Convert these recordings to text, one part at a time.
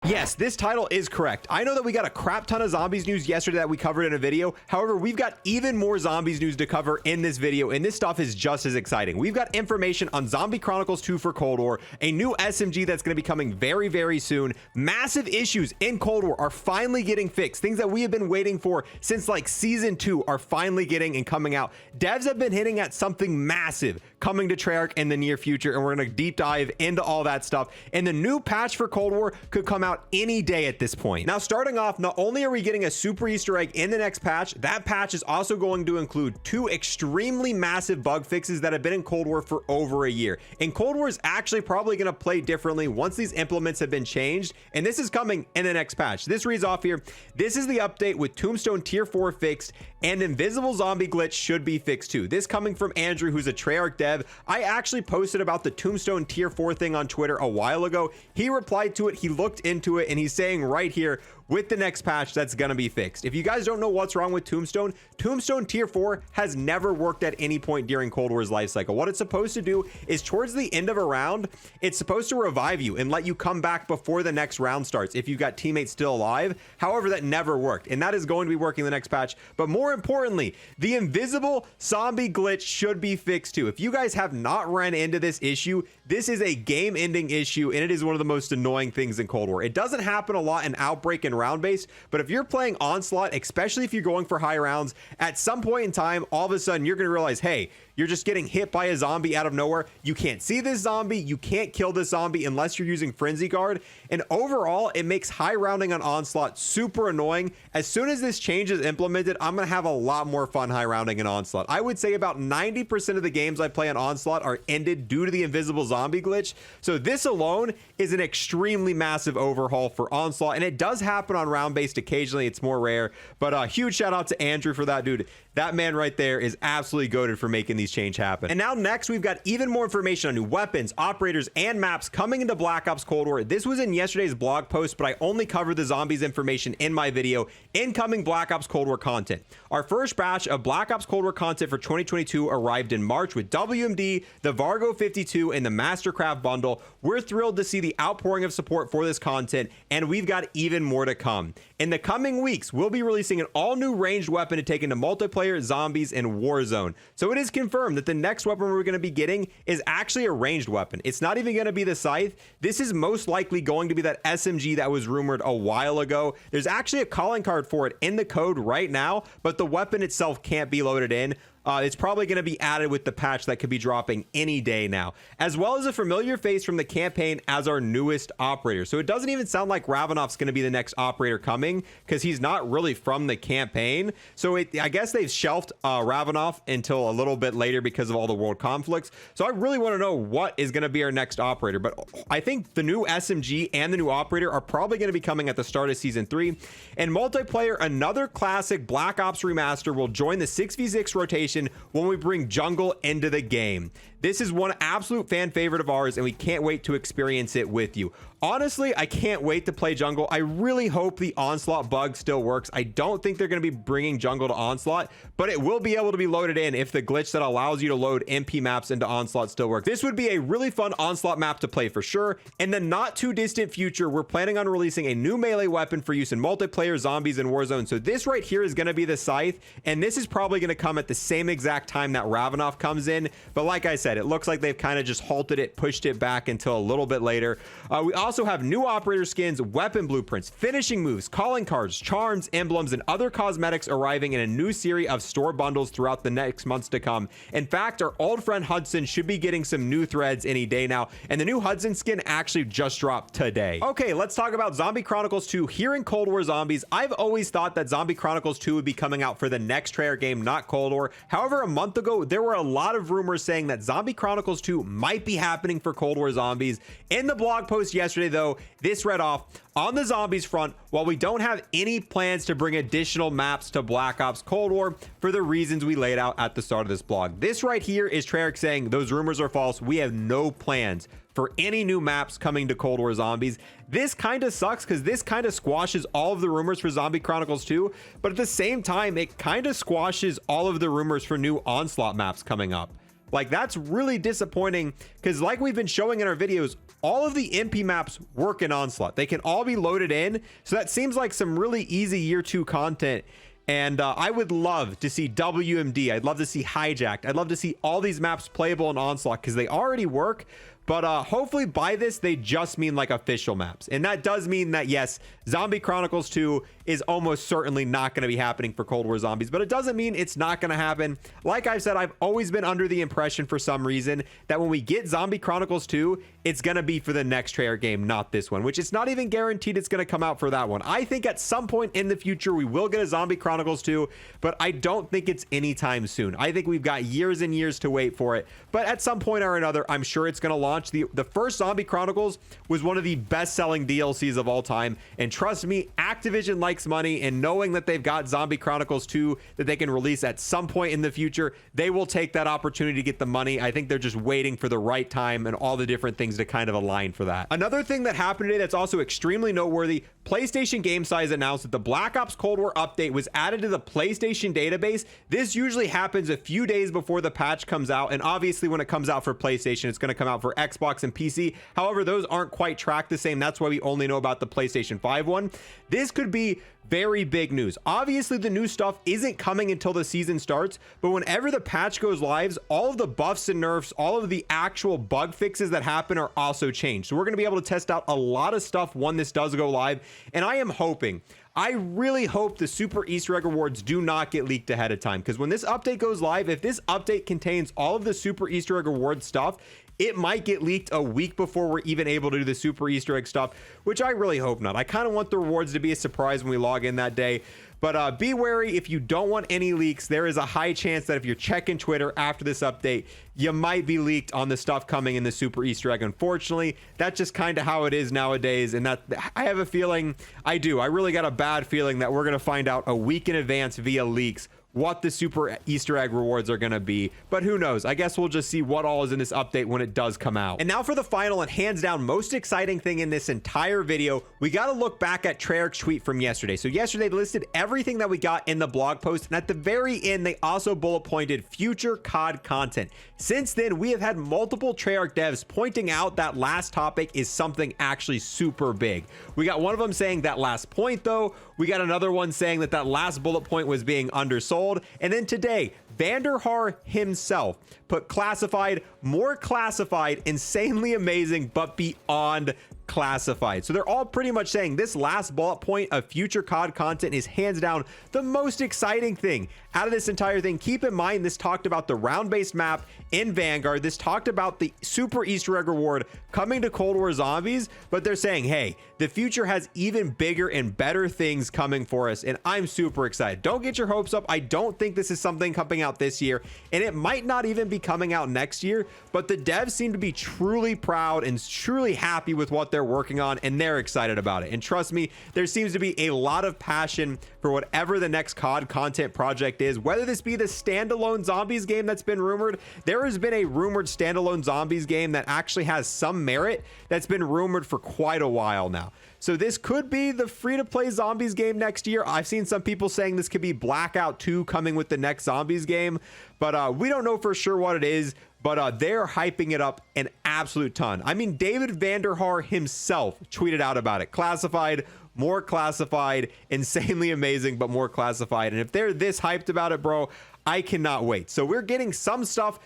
Yes, this title is correct. I know that we got a crap ton of zombies news yesterday that we covered in a video. However, we've got even more zombies news to cover in this video, and this stuff is just as exciting. We've got information on Zombie Chronicles 2 for Cold War, a new SMG that's going to be coming very, very soon. Massive issues in Cold War are finally getting fixed. Things that we have been waiting for since like Season 2 are finally getting and coming out. Devs have been hinting at something massive coming to Treyarch in the near future, and we're going to deep dive into all that stuff. And the new patch for Cold War could come out any day at this point. Now, starting off, not only are we getting a super Easter egg in the next patch, that patch is also going to include 2 extremely massive bug fixes that have been in Cold War for over a year. And Cold War is actually probably going to play differently once these implements have been changed, and this is coming in the next patch. This reads off here. This is the update with Tombstone Tier 4 fixed, and Invisible Zombie glitch should be fixed too. This coming from Andrew, who's a Treyarch dev. I actually posted about the Tombstone Tier 4 thing on Twitter a while ago. He replied to it, he looked into it, and he's saying right here, with the next patch, that's gonna be fixed. If you guys don't know what's wrong with Tombstone, Tombstone Tier 4 has never worked at any point during Cold War's life cycle. What it's supposed to do is towards the end of a round, it's supposed to revive you and let you come back before the next round starts if you've got teammates still alive. However, that never worked, and that is going to be working the next patch. But more importantly, the invisible zombie glitch should be fixed too. If you guys have not ran into this issue, this is a game-ending issue, and it is one of the most annoying things in Cold War. It doesn't happen a lot in Outbreak and round based, but if you're playing Onslaught, especially if you're going for high rounds, at some point in time, all of a sudden you're going to realize, hey, you're just getting hit by a zombie out of nowhere. You can't see this zombie. You can't kill this zombie unless you're using Frenzy Guard. And overall, it makes high rounding on Onslaught super annoying. As soon as this change is implemented, I'm going to have a lot more fun high rounding in Onslaught. I would say about 90% of the games I play on Onslaught are ended due to the invisible zombie glitch. So this alone is an extremely massive overhaul for Onslaught. And it does happen on round based occasionally. It's more rare, but a huge shout out to Andrew for that, dude. That man right there is absolutely goated for making these change happen. And now next, we've got even more information on new weapons, operators, and maps coming into Black Ops Cold War. This was in yesterday's blog post, but I only covered the zombies information in my video. Incoming Black Ops Cold War content. Our first batch of Black Ops Cold War content for 2022 arrived in March with WMD, the Vargo 52, and the Mastercraft bundle. We're thrilled to see the outpouring of support for this content, and we've got even more to come. In the coming weeks, we'll be releasing an all-new ranged weapon to take into multiplayer, zombies, and Warzone. So it is confirmed that the next weapon we're going to be getting is actually a ranged weapon. It's not even going to be the Scythe. This is most likely going to be that SMG that was rumored a while ago. There's actually a calling card for it in the code right now, but the weapon itself can't be loaded in. It's probably going to be added with the patch that could be dropping any day now, as well as a familiar face from the campaign as our newest operator. So it doesn't even sound like Ravanoff's going to be the next operator coming, because he's not really from the campaign. So I guess they've shelved Ravanoff until a little bit later because of all the world conflicts. So I really want to know what is going to be our next operator. But I think the new SMG and the new operator are probably going to be coming at the start of Season 3. And multiplayer, another classic Black Ops remaster will join the 6v6 rotation when we bring jungle into the game. This is one absolute fan favorite of ours, and we can't wait to experience it with you. Honestly, I can't wait to play jungle. I really hope the Onslaught bug still works. I don't think they're going to be bringing jungle to Onslaught, but it will be able to be loaded in if the glitch that allows you to load MP maps into Onslaught still works. This would be a really fun Onslaught map to play for sure. In the not too distant future, we're planning on releasing a new melee weapon for use in multiplayer, zombies, and Warzone. So this right here is going to be the Scythe, and this is probably going to come at the same exact time that Ravanoff comes in. But like I said, it looks like they've kind of just halted it, pushed it back until a little bit later. We also have new operator skins, weapon blueprints, finishing moves, calling cards, charms, emblems, and other cosmetics arriving in a new series of store bundles throughout the next months to come. In fact, our old friend Hudson should be getting some new threads any day now, and the new Hudson skin actually just dropped today. Okay, let's talk about Zombie Chronicles 2 here in Cold War Zombies. I've always thought that Zombie Chronicles 2 would be coming out for the next Treyarch game, not Cold War. However, a month ago, there were a lot of rumors saying that Zombie Chronicles 2 might be happening for Cold War Zombies. In the blog post yesterday, though, this read off, on the zombies front, while we don't have any plans to bring additional maps to Black Ops Cold War for the reasons we laid out at the start of this blog. This right here is Treyarch saying those rumors are false. We have no plans for any new maps coming to Cold War Zombies. This kind of sucks because this kind of squashes all of the rumors for Zombie Chronicles 2, but at the same time, it kind of squashes all of the rumors for new Onslaught maps coming up. Like, that's really disappointing because like we've been showing in our videos, all of the MP maps work in Onslaught. They can all be loaded in. So that seems like some really easy year 2 content. And I would love to see WMD. I'd love to see Hijacked. I'd love to see all these maps playable in Onslaught because they already work. But hopefully by this, they just mean like official maps. And that does mean that, yes, Zombie Chronicles 2 is almost certainly not going to be happening for Cold War Zombies. But it doesn't mean it's not going to happen. Like I've said, I've always been under the impression for some reason that when we get Zombie Chronicles 2, it's going to be for the next Treyarch game, not this one, which it's not even guaranteed it's going to come out for that one. I think at some point in the future, we will get a Zombie Chronicles 2, but I don't think it's anytime soon. I think we've got years and years to wait for it. But at some point or another, I'm sure it's going to launch. The first Zombie Chronicles was one of the best-selling DLCs of all time. And trust me, Activision likes money, and knowing that they've got Zombie Chronicles 2 that they can release at some point in the future, they will take that opportunity to get the money. I think they're just waiting for the right time and all the different things to kind of align for that. Another thing that happened today that's also extremely noteworthy, PlayStation Game Size announced that the Black Ops Cold War update was added to the PlayStation database. This usually happens a few days before the patch comes out, and obviously when it comes out for PlayStation, it's going to come out for Xbox and PC. However, those aren't quite tracked the same. That's why we only know about the PlayStation 5 one. This could be very big news. Obviously, the new stuff isn't coming until the season starts, but whenever the patch goes live, all of the buffs and nerfs, all of the actual bug fixes that happen are also changed. So we're going to be able to test out a lot of stuff when this does go live, and I am hoping, I really hope the super Easter egg rewards do not get leaked ahead of time, because when this update goes live, if this update contains all of the super Easter egg reward stuff, it might get leaked a week before we're even able to do the super Easter egg stuff, which I really hope not. I kind of want the rewards to be a surprise when we log in that day. But be wary, if you don't want any leaks, there is a high chance that if you're checking Twitter after this update, you might be leaked on the stuff coming in the super Easter egg. Unfortunately, that's just kind of how it is nowadays. And that I have a feeling, I really got a bad feeling that we're going to find out a week in advance via leaks what the super Easter egg rewards are going to be. But who knows? I guess we'll just see what all is in this update when it does come out. And now for the final and hands down most exciting thing in this entire video, we got to look back at Treyarch's tweet from yesterday. So yesterday they listed everything that we got in the blog post, and at the very end they also bullet pointed future COD content. Since then, we have had multiple Treyarch devs pointing out that last topic is something actually super big. We got one of them saying that last point though. We got another one saying that last bullet point was being undersold. And then today, Vanderhaar himself put classified, more classified, insanely amazing, but beyond classified. So they're all pretty much saying this last bullet point of future COD content is hands down the most exciting thing out of this entire thing. Keep in mind, this talked about the round-based map in Vanguard. This talked about the super Easter egg reward coming to Cold War Zombies, but they're saying, hey, the future has even bigger and better things coming for us, and I'm super excited. Don't get your hopes up. I don't think this is something coming out this year, and it might not even be coming out next year, but the devs seem to be truly proud and truly happy with what they're working on, and they're excited about it. And trust me, there seems to be a lot of passion for whatever the next COD content project is, whether this be the standalone zombies game that's been rumored. There has been a rumored standalone zombies game that actually has some merit that's been rumored for quite a while now. So this could be the free-to-play zombies game next year. I've seen some people saying this could be Blackout 2 coming with the next zombies game, but we don't know for sure what it is. But they're hyping it up an absolute ton. I mean, David Vanderhaar himself tweeted out about it. Classified, more classified, insanely amazing, but more classified. And if they're this hyped about it, bro, I cannot wait. So we're getting some stuff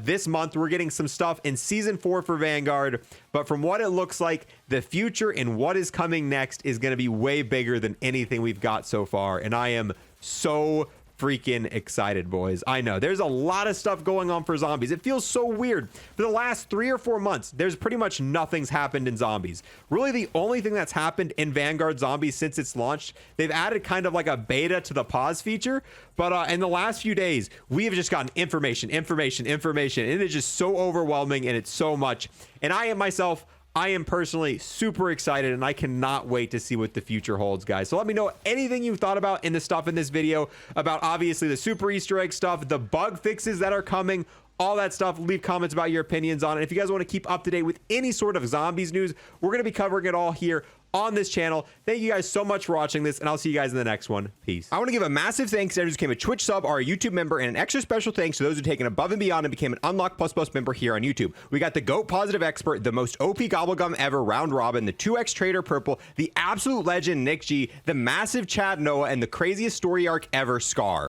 this month. We're getting some stuff in Season 4 for Vanguard. But from what it looks like, the future and what is coming next is going to be way bigger than anything we've got so far. And I am so freaking excited, boys. I know there's a lot of stuff going on for zombies. It feels so weird. For the last 3 or 4 months, there's pretty much nothing's happened in zombies. Really, the only thing that's happened in Vanguard Zombies since it's launched, they've added kind of like a beta to the pause feature. But in the last few days, we have just gotten information. And it is just so overwhelming, and it's so much. And I am personally super excited, and I cannot wait to see what the future holds, guys. So let me know anything you thought about in the stuff in this video, about obviously the super Easter egg stuff, the bug fixes that are coming, all that stuff. Leave comments about your opinions on it. If you guys want to keep up to date with any sort of zombies news, we're going to be covering it all here on this channel. Thank you guys so much for watching this, and I'll see you guys in the next one. Peace. I want to give a massive thanks to everyone who became a Twitch sub or a YouTube member, and an extra special thanks to those who taken above and beyond and became an Unlock Plus Plus member here on YouTube. We got the GOAT Positive Expert, the most OP Gobblegum ever round robin, the 2x Trader Purple, the absolute legend Nick G, the massive Chad Noah, and the craziest story arc ever Scar.